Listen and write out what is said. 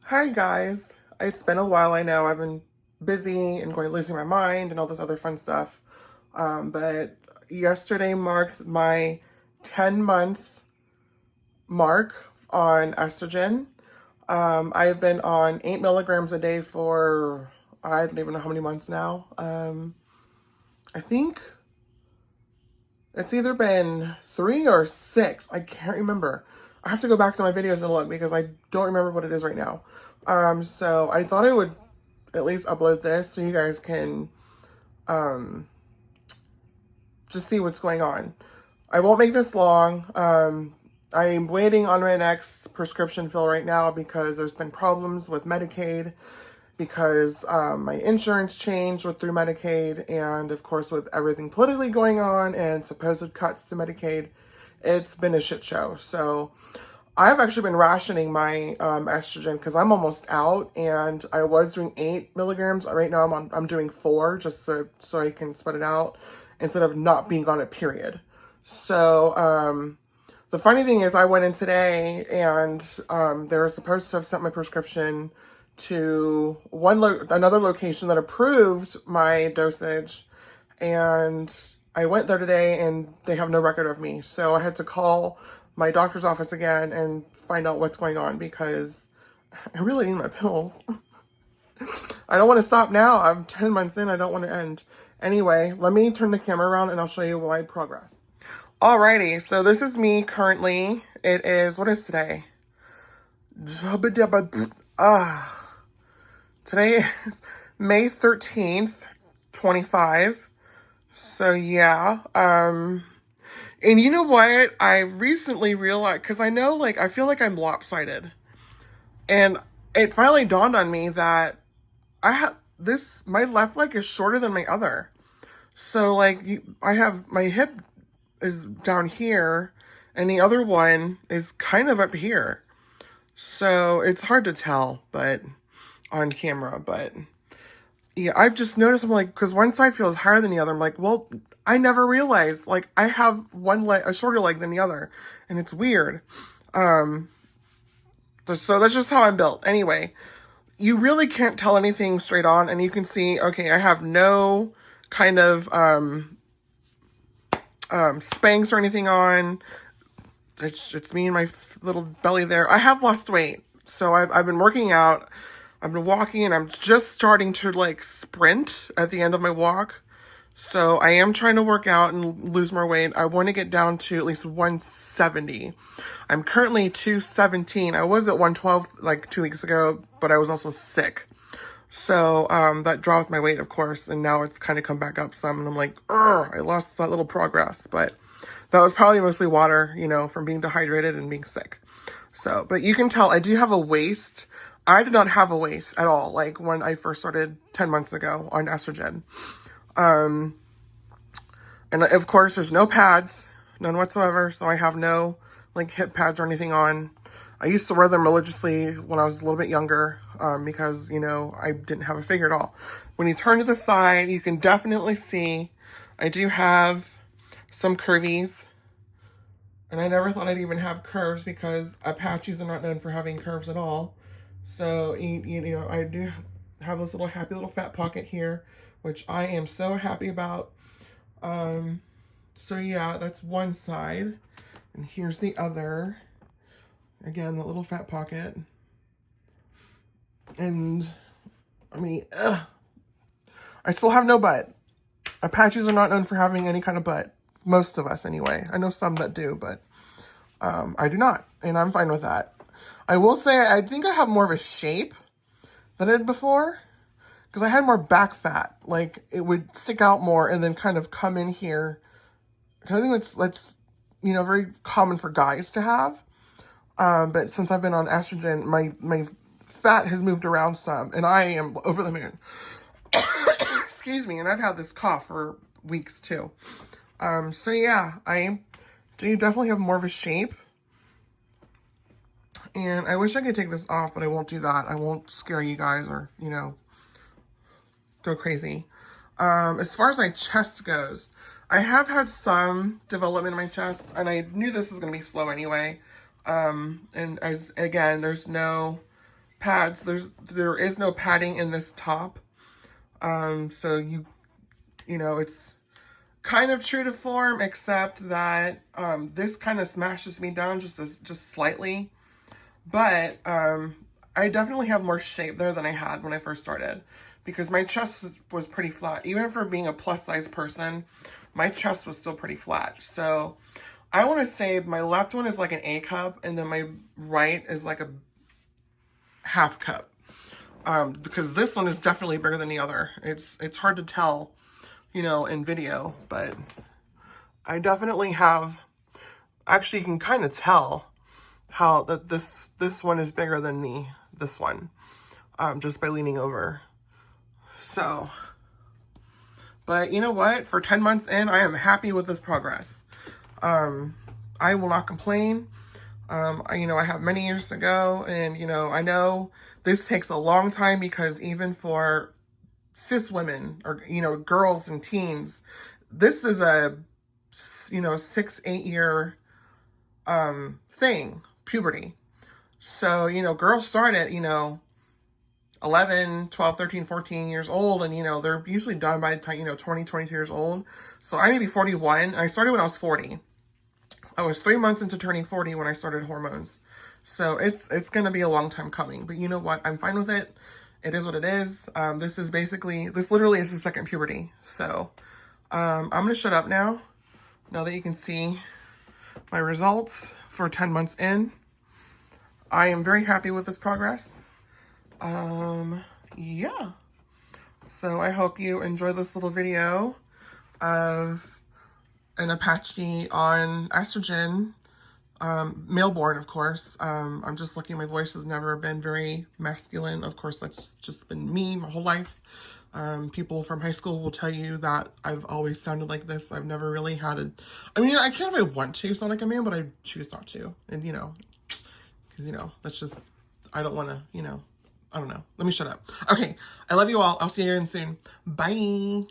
Hi guys. It's been a while, I know. I've been busy and going losing my mind and all this other fun stuff. But yesterday marked my 10-month mark on estrogen. I've been on 8 milligrams a day for I don't even know how many months now. I think it's either been 3 or 6. I can't remember. I have to go back to my videos and look because I don't remember what it is right now. So I thought I would at least upload this so you guys can um, just see what's going on. I won't make this long. I'm waiting on my next prescription fill right now because there's been problems with Medicaid because my insurance changed through Medicaid, and of course with everything politically going on and supposed cuts to Medicaid, it's been a shit show. So I've actually been rationing my estrogen because I'm almost out, and I was doing 8 milligrams. Right now I'm doing 4 just so I can spread it out instead of not being on it, period. So the funny thing is I went in today and they were supposed to have sent my prescription to another location that approved my dosage, and I went there today and they have no record of me. So I had to call my doctor's office again and find out what's going on because I really need my pills. I don't want to stop now. I'm 10 months in. I don't want to end. Anyway, let me turn the camera around and I'll show you my progress. Alrighty, so this is me currently. It is, what is today? Today is May 13th, 25. So yeah, and you know what? I recently realized, because I know, like, I feel like I'm lopsided. And it finally dawned on me that my left leg is shorter than my other. So, like, I have, my hip is down here, and the other one is kind of up here. So, it's hard to tell, but, on camera, but, yeah, I've just noticed, I'm like, because one side feels higher than the other. I'm like, well, I never realized, like, I have one leg, a shorter leg than the other, and it's weird. Um, so that's just how I'm built. Anyway, you really can't tell anything straight on, and you can see, okay, I have no kind of, Spanx or anything on. It's me and my little belly there. I have lost weight, so I've been working out. I've been walking, and I'm just starting to like sprint at the end of my walk. So I am trying to work out and lose more weight. I want to get down to at least 170. I'm currently 217. I was at 112 like 2 weeks ago, but I was also sick. So that dropped my weight, of course, and now it's kind of come back up some, and I'm like, I lost that little progress, but that was probably mostly water, from being dehydrated and being sick. So, but you can tell I do have a waist. I did not have a waist at all, like when I first started 10 months ago on estrogen. And of course, there's no pads, none whatsoever, so I have no, like, hip pads or anything on. I used to wear them religiously when I was a little bit younger, because, I didn't have a figure at all. When you turn to the side, you can definitely see I do have some curvies. And I never thought I'd even have curves because Apaches are not known for having curves at all. So, I do have this little happy little fat pocket here, which I am so happy about. So yeah, that's one side. And here's the other. Again, the little fat pocket. And, I mean, I still have no butt. Apaches are not known for having any kind of butt. Most of us, anyway. I know some that do, but I do not. And I'm fine with that. I will say, I think I have more of a shape than I did before. Because I had more back fat. Like, it would stick out more and then kind of come in here. Because I think that's very common for guys to have. But since I've been on estrogen, my fat has moved around some, and I am over the moon. Excuse me, and I've had this cough for weeks too. So yeah, I do definitely have more of a shape. And I wish I could take this off, but I won't do that. I won't scare you guys or, go crazy. As far as my chest goes, I have had some development in my chest, and I knew this was going to be slow anyway. And again, there's no pads. There is no padding in this top. So you know, it's kind of true to form, except that this kind of smashes me down just slightly. But I definitely have more shape there than I had when I first started, because my chest was pretty flat. Even for being a plus size person, my chest was still pretty flat. So I want to say my left one is like an A cup, and then my right is like a half cup. Because this one is definitely bigger than the other. It's hard to tell, you know, in video, but I definitely have, actually you can kind of tell how that this one is bigger than this one, just by leaning over. So, but you know what? For 10 months in, I am happy with this progress. I will not complain. You know, I have many years to go, and you know, I know this takes a long time, because even for cis women, or you know, girls and teens, this is a, you know, 6-8 year thing, puberty. So, you know, girls start at, you know, 11, 12, 13, 14 years old, and you know, they're usually done by the time, you know, 20, 22 years old. So I may be 41, and I started when I was 40. I was 3 months into turning 40 when I started hormones. So it's gonna be a long time coming, but you know what? I'm fine with it. It is what it is. This literally is the second puberty. So I'm gonna shut up now that you can see my results for 10 months in. I am very happy with this progress. Yeah. So I hope you enjoy this little video of an Apache on estrogen, male-born, of course. I'm just looking, my voice has never been very masculine. Of course, that's just been me my whole life. People from high school will tell you that I've always sounded like this. I've never really had I mean, I can't really want to sound like a man, but I choose not to. And, you know, because, you know, that's just, I don't want to, you know, I don't know. Let me shut up. Okay, I love you all. I'll see you again soon. Bye.